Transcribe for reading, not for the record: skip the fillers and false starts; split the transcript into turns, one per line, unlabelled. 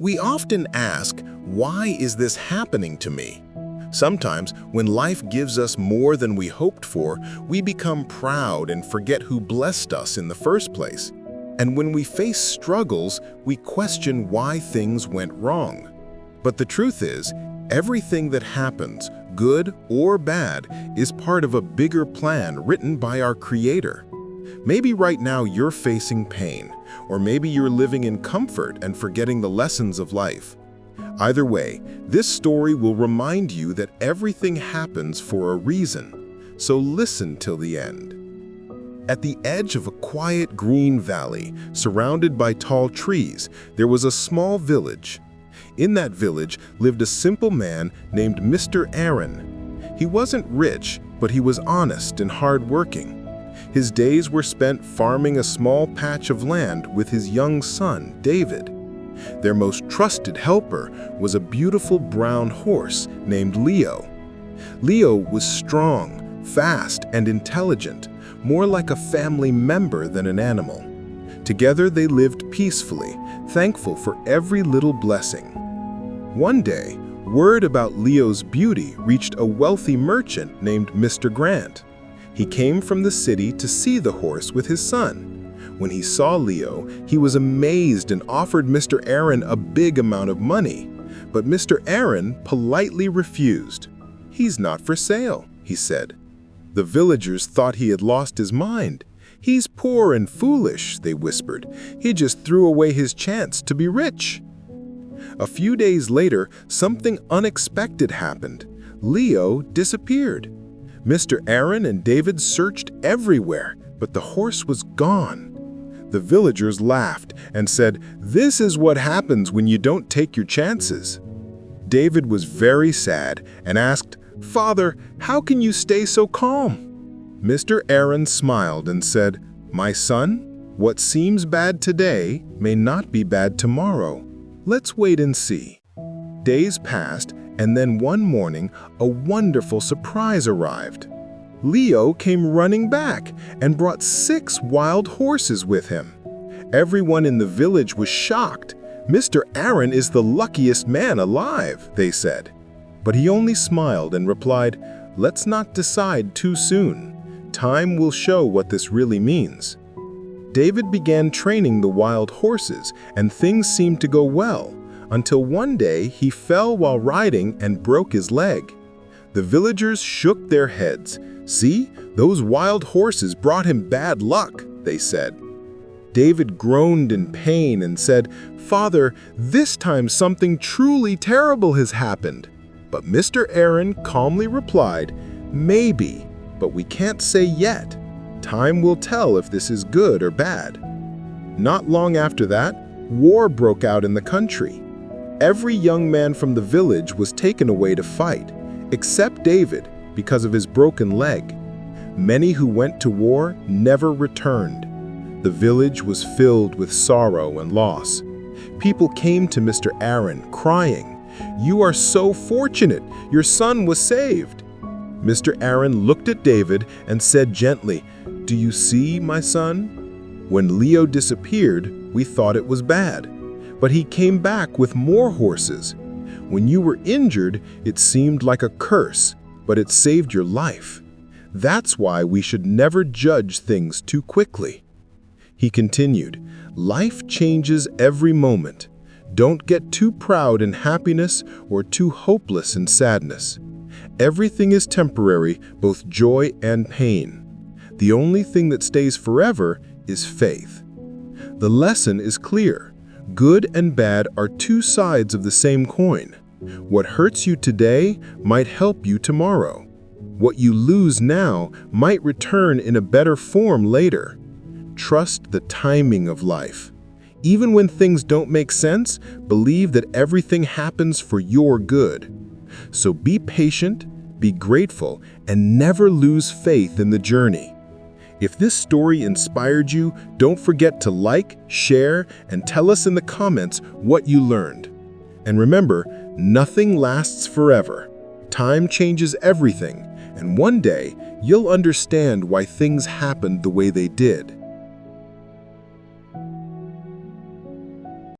We often ask, why is this happening to me? Sometimes, when life gives us more than we hoped for, we become proud and forget who blessed us in the first place. And when we face struggles, we question why things went wrong. But the truth is, everything that happens, good or bad, is part of a bigger plan written by our Creator. Maybe right now you're facing pain, or maybe you're living in comfort and forgetting the lessons of life. Either way, this story will remind you that everything happens for a reason, so listen till the end. At the edge of a quiet green valley, surrounded by tall trees, there was a small village. In that village lived a simple man named Mr. Aaron. He wasn't rich, but he was honest and hardworking. His days were spent farming a small patch of land with his young son, David. Their most trusted helper was a beautiful brown horse named Leo. Leo was strong, fast, and intelligent, more like a family member than an animal. Together they lived peacefully, thankful for every little blessing. One day, word about Leo's beauty reached a wealthy merchant named Mr. Grant. He came from the city to see the horse with his son. When he saw Leo, he was amazed and offered Mr. Aaron a big amount of money. But Mr. Aaron politely refused. "He's not for sale," he said. The villagers thought he had lost his mind. "He's poor and foolish," they whispered. "He just threw away his chance to be rich." A few days later, something unexpected happened. Leo disappeared. Mr. Aaron and David searched everywhere, but the horse was gone. The villagers laughed and said, "This is what happens when you don't take your chances." David was very sad and asked, "Father, how can you stay so calm?" Mr. Aaron smiled and said, "My son, what seems bad today may not be bad tomorrow. Let's wait and see." Days passed, and then one morning, a wonderful surprise arrived. Leo came running back and brought 6 wild horses with him. Everyone in the village was shocked. "Mr. Aaron is the luckiest man alive," they said. But he only smiled and replied, "Let's not decide too soon. Time will show what this really means." David began training the wild horses, and things seemed to go well, until one day he fell while riding and broke his leg. The villagers shook their heads. "See, those wild horses brought him bad luck," they said. David groaned in pain and said, "Father, this time something truly terrible has happened." But Mr. Aaron calmly replied, "Maybe, but we can't say yet. Time will tell if this is good or bad." Not long after that, war broke out in the country. Every young man from the village was taken away to fight, except David, because of his broken leg. Many who went to war never returned. The village was filled with sorrow and loss. People came to Mr. Aaron crying, "You are so fortunate, your son was saved." Mr. Aaron looked at David and said gently, "Do you see, my son? When Leo disappeared, we thought it was bad. But he came back with more horses. When you were injured, it seemed like a curse, but it saved your life. That's why we should never judge things too quickly." He continued, "Life changes every moment. Don't get too proud in happiness or too hopeless in sadness. Everything is temporary, both joy and pain. The only thing that stays forever is faith." The lesson is clear. Good and bad are 2 sides of the same coin. What hurts you today might help you tomorrow. What you lose now might return in a better form later. Trust the timing of life. Even when things don't make sense, believe that everything happens for your good. So be patient, be grateful, and never lose faith in the journey. If this story inspired you, don't forget to like, share, and tell us in the comments what you learned. And remember, nothing lasts forever. Time changes everything, and one day you'll understand why things happened the way they did.